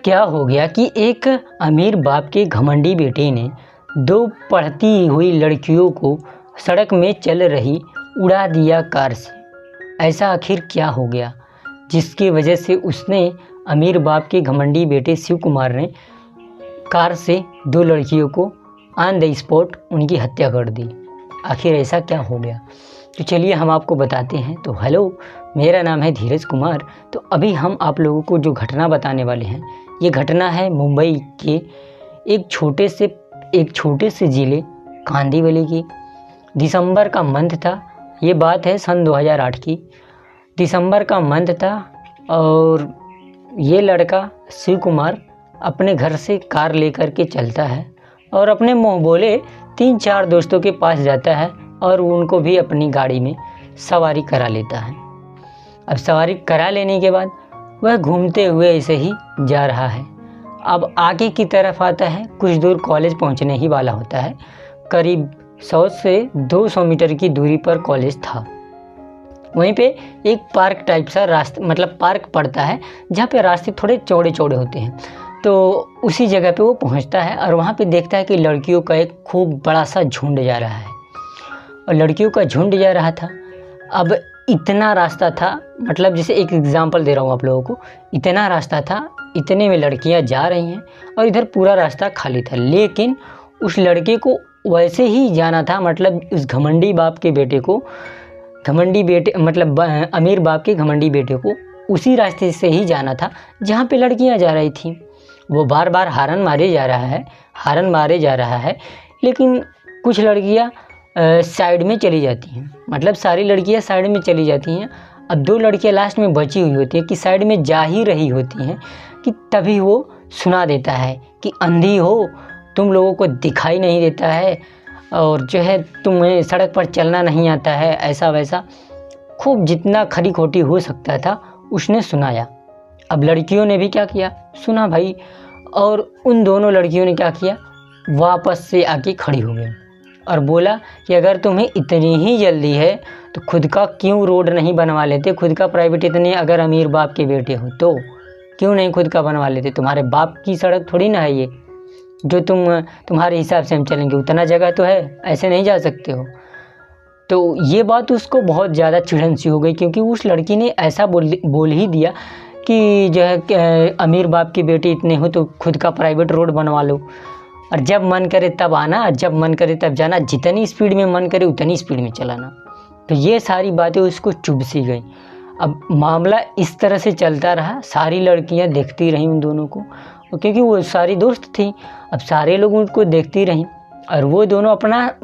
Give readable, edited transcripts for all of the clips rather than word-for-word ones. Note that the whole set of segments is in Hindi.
क्या हो गया कि एक अमीर बाप के घमंडी बेटे ने दो पढ़ती हुई लड़कियों को सड़क में चल रही उड़ा दिया कार से। ऐसा आखिर क्या हो गया जिसकी वजह से उसने अमीर बाप के घमंडी बेटे शिव कुमार ने कार से दो लड़कियों को ऑन द स्पॉट उनकी हत्या कर दी। आखिर ऐसा क्या हो गया, तो चलिए हम आपको बताते हैं। तो हेलो, मेरा नाम है धीरज कुमार। तो अभी हम आप लोगों को जो घटना बताने वाले हैं, ये घटना है मुंबई के एक छोटे से ज़िले कांदिवली की। दिसंबर का मंथ था, ये बात है सन 2008 की। दिसंबर का मंथ था और ये लड़का शिव कुमार अपने घर से कार लेकर के चलता है और अपने मुँह बोले 3-4 दोस्तों के पास जाता है और उनको भी अपनी गाड़ी में सवारी करा लेता है। अब सवारी करा लेने के बाद वह घूमते हुए ऐसे ही जा रहा है। अब आगे की तरफ आता है, कुछ दूर कॉलेज पहुंचने ही वाला होता है। करीब 100 से 200 मीटर की दूरी पर कॉलेज था। वहीं पे एक पार्क टाइप सा रास्ता, मतलब पार्क पड़ता है जहाँ पे रास्ते थोड़े चौड़े चौड़े होते हैं। तो उसी जगह पे वो पहुंचता है और वहाँ पे देखता है कि लड़कियों का एक खूब बड़ा सा झुंड जा रहा है और लड़कियों का झुंड जा रहा था। अब इतना रास्ता था, मतलब जैसे एक एग्जांपल दे रहा हूँ आप लोगों को, इतना रास्ता था, इतने में लड़कियाँ जा रही हैं और इधर पूरा रास्ता खाली था। लेकिन उस लड़के को वैसे ही जाना था, मतलब उस घमंडी बाप के बेटे को, घमंडी बेटे मतलब अमीर बाप के घमंडी बेटे को उसी रास्ते से ही जाना था जहाँ पे लड़कियाँ जा रही थी। वो बार बार हारन मारे जा रहा है, लेकिन कुछ लड़कियाँ साइड में चली जाती हैं, मतलब सारी लड़कियां साइड में चली जाती हैं। अब दो लड़कियां लास्ट में बची हुई होती हैं कि साइड में जा ही रही होती हैं कि तभी वो सुना देता है कि अंधी हो, तुम लोगों को दिखाई नहीं देता है और जो है तुम्हें सड़क पर चलना नहीं आता है, ऐसा वैसा खूब जितना खरी खोटी हो सकता था उसने सुनाया। अब लड़कियों ने भी क्या किया, सुना भाई, और उन दोनों लड़कियों ने क्या किया, वापस से आके खड़ी हो गई और बोला कि अगर तुम्हें इतनी ही जल्दी है तो खुद का क्यों रोड नहीं बनवा लेते, खुद का प्राइवेट, इतने अगर अमीर बाप के बेटे हो तो क्यों नहीं खुद का बनवा लेते। तुम्हारे बाप की सड़क थोड़ी ना है ये जो तुम्हारे हिसाब से हम चलेंगे, उतना जगह तो है, ऐसे नहीं जा सकते हो। तो ये बात उसको बहुत ज़्यादा चिढ़न सी हो गई, क्योंकि उस लड़की ने ऐसा बोल ही दिया कि जो है अमीर बाप के बेटे इतने हो तो खुद का प्राइवेट रोड बनवा लो, और जब मन करे तब आना, जब मन करे तब जाना, जितनी स्पीड में मन करे उतनी स्पीड में चलाना। तो ये सारी बातें उसको चुभ सी गई। अब मामला इस तरह से चलता रहा, सारी लड़कियां देखती रहीं उन दोनों को, क्योंकि वो सारी दोस्त थी। अब सारे लोग उनको देखती रहीं और वो दोनों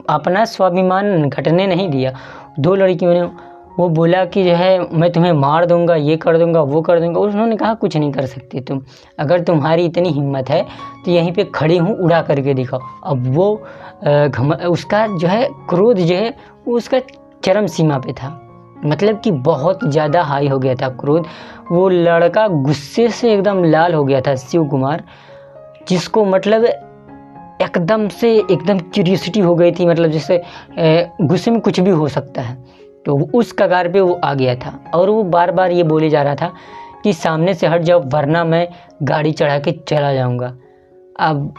अपना स्वाभिमान घटने नहीं दिया। दो लड़कियों ने वो बोला कि जो है मैं तुम्हें मार दूंगा, ये कर दूंगा, वो कर दूंगा। उन्होंने कहा कुछ नहीं कर सकती तुम, अगर तुम्हारी इतनी हिम्मत है तो यहीं पे खड़ी हूँ, उड़ा करके दिखाओ। अब वो उसका जो है क्रोध जो है वो उसका चरम सीमा पे था, मतलब कि बहुत ज़्यादा हाई हो गया था क्रोध। वो लड़का गुस्से से एकदम लाल हो गया था, शिव कुमार, जिसको मतलब एकदम क्यूरियोसिटी हो गई थी, मतलब जैसे गुस्से में कुछ भी हो सकता है। तो उस कगार पे वो आ गया था और वो बार बार ये बोले जा रहा था कि सामने से हट जाओ वरना मैं गाड़ी चढ़ा के चला जाऊंगा। अब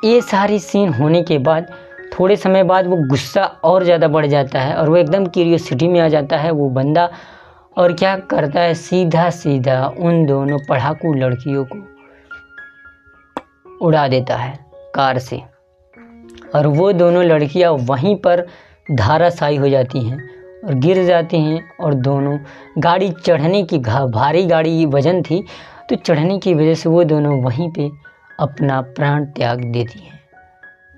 ये सारी सीन होने के बाद थोड़े समय बाद वो गुस्सा और ज़्यादा बढ़ जाता है और वो एकदम क्यूरियोसिटी में आ जाता है वो बंदा, और क्या करता है, सीधा उन दोनों पढ़ाकू लड़कियों को उड़ा देता है कार से, और वो दोनों लड़कियां वहीं पर धाराशायी हो जाती हैं और गिर जाती हैं। और दोनों गाड़ी चढ़ने की, भारी गाड़ी वजन थी तो चढ़ने की वजह से वो दोनों वहीं पे अपना प्राण त्याग देती हैं।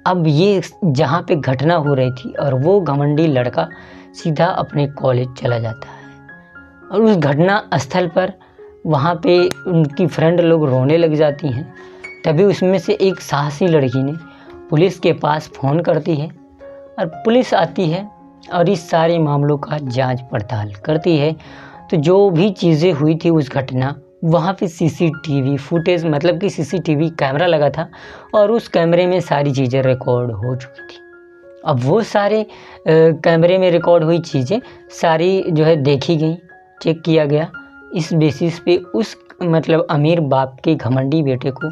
अब ये जहाँ पे घटना हो रही थी और वो घमंडी लड़का सीधा अपने कॉलेज चला जाता है और उस घटना स्थल पर वहाँ पे उनकी फ्रेंड लोग रोने लग जाती हैं। तभी उसमें से एक साहसी लड़की ने पुलिस के पास फ़ोन करती है और पुलिस आती है और इस सारे मामलों का जांच पड़ताल करती है। तो जो भी चीज़ें हुई थी उस घटना, वहाँ पे सीसीटीवी फुटेज, मतलब कि सीसीटीवी कैमरा लगा था और उस कैमरे में सारी चीज़ें रिकॉर्ड हो चुकी थी। अब वो सारे कैमरे में रिकॉर्ड हुई चीज़ें सारी जो है देखी गई, चेक किया गया। इस बेसिस पे उस मतलब अमीर बाप के घमंडी बेटे को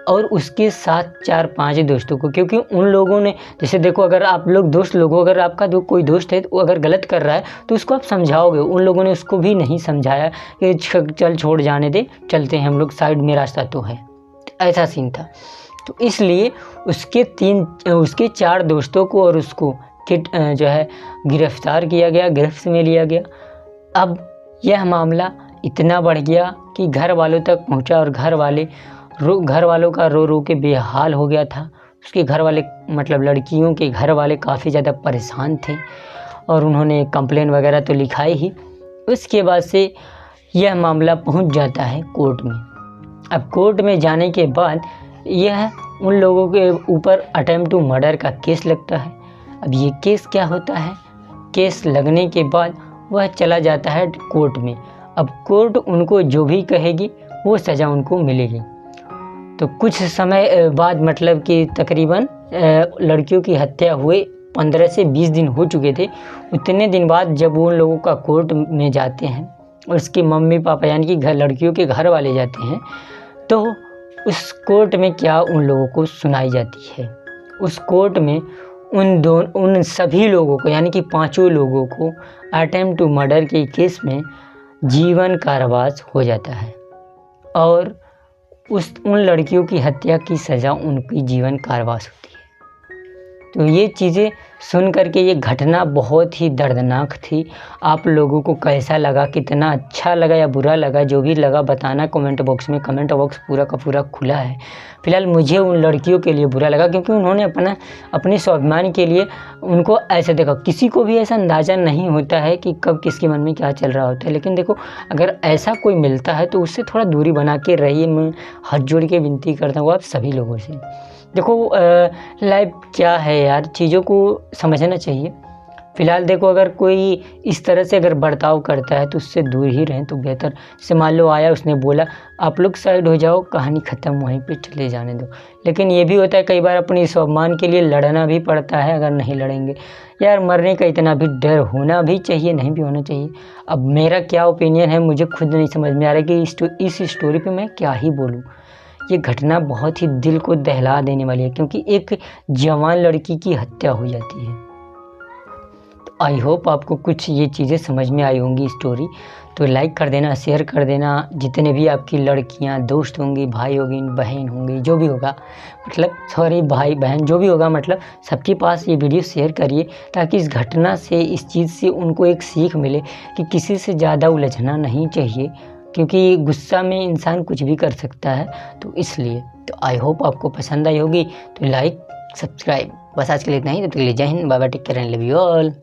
और उसके साथ 4-5 दोस्तों को, क्योंकि उन लोगों ने, जैसे देखो अगर आप लोग दोस्त लोगों, अगर आपका कोई दोस्त है वो अगर गलत कर रहा है तो उसको आप समझाओगे, उन लोगों ने उसको भी नहीं समझाया कि चल छोड़ जाने दे, चलते हैं हम लोग, साइड में रास्ता तो है, ऐसा सीन था। तो इसलिए उसके 4 दोस्तों को और उसको जो है गिरफ्तार किया गया, गिरफ्त में लिया गया। अब यह मामला इतना बढ़ गया कि घर वालों तक पहुंचा और घर वालों का रो रो के बेहाल हो गया था। उसके घर वाले, मतलब लड़कियों के घर वाले काफ़ी ज़्यादा परेशान थे और उन्होंने कंप्लेन वगैरह तो लिखाई ही। उसके बाद से यह मामला पहुंच जाता है कोर्ट में। अब कोर्ट में जाने के बाद यह उन लोगों के ऊपर अटेम्प्ट टू मर्डर का केस लगता है। अब ये केस क्या होता है, केस लगने के बाद वह चला जाता है कोर्ट में। अब कोर्ट उनको जो भी कहेगी वो सज़ा उनको मिलेगी। तो कुछ समय बाद, मतलब कि तकरीबन लड़कियों की हत्या हुए 15 से 20 दिन हो चुके थे। उतने दिन बाद जब वो लोगों का कोर्ट में जाते हैं और उसके मम्मी पापा यानी कि लड़कियों के घर वाले जाते हैं, तो उस कोर्ट में क्या उन लोगों को सुनाई जाती है। उस कोर्ट में उन सभी लोगों को, यानी कि 5 लोगों को अटेम्प्ट टू मर्डर के केस में जीवन कारावास हो जाता है और उन लड़कियों की हत्या की सज़ा उनकी जीवन कारावास होती है। तो ये चीज़ें सुन करके, ये घटना बहुत ही दर्दनाक थी। आप लोगों को कैसा लगा, कितना अच्छा लगा या बुरा लगा, जो भी लगा बताना कमेंट बॉक्स में। कमेंट बॉक्स पूरा का पूरा खुला है। फिलहाल मुझे उन लड़कियों के लिए बुरा लगा, क्योंकि उन्होंने अपने स्वाभिमान के लिए उनको ऐसे देखा। किसी को भी ऐसा अंदाज़ा नहीं होता है कि कब किसके मन में क्या चल रहा होता है, लेकिन देखो अगर ऐसा कोई मिलता है तो उससे थोड़ा दूरी बना के रहिए। मैं हाथ जोड़ के विनती करता हूँ आप सभी लोगों से। देखो लाइफ क्या है यार, चीज़ों को समझना चाहिए। फ़िलहाल देखो अगर कोई इस तरह से अगर बर्ताव करता है तो उससे दूर ही रहें तो बेहतर। जैसे मान लो आया, उसने बोला आप लोग साइड हो जाओ, कहानी ख़त्म, वहीं पे चले जाने दो। लेकिन ये भी होता है कई बार अपने स्वाभिमान के लिए लड़ना भी पड़ता है। अगर नहीं लड़ेंगे यार, मरने का इतना भी डर होना भी चाहिए, नहीं भी होना चाहिए। अब मेरा क्या ओपिनियन है मुझे खुद नहीं समझ में आ रहा कि इस स्टोरी पर मैं क्या ही बोलूँ। ये घटना बहुत ही दिल को दहला देने वाली है, क्योंकि एक जवान लड़की की हत्या हो जाती है। तो आई होप आपको कुछ ये चीज़ें समझ में आई होंगी स्टोरी। तो लाइक कर देना, शेयर कर देना। जितने भी आपकी लड़कियां दोस्त होंगी, भाई होगी, बहन होंगी, जो भी होगा, मतलब सॉरी भाई बहन जो भी होगा, मतलब सबके पास ये वीडियो शेयर करिए, ताकि इस घटना से, इस चीज़ से उनको एक सीख मिले कि किसी से ज़्यादा उलझना नहीं चाहिए, क्योंकि गुस्सा में इंसान कुछ भी कर सकता है। तो इसलिए तो आई होप आपको पसंद आई होगी। तो लाइक, सब्सक्राइब, बस आज के लिए इतना ही। तो जय हिंद, bye bye, take care and love you all.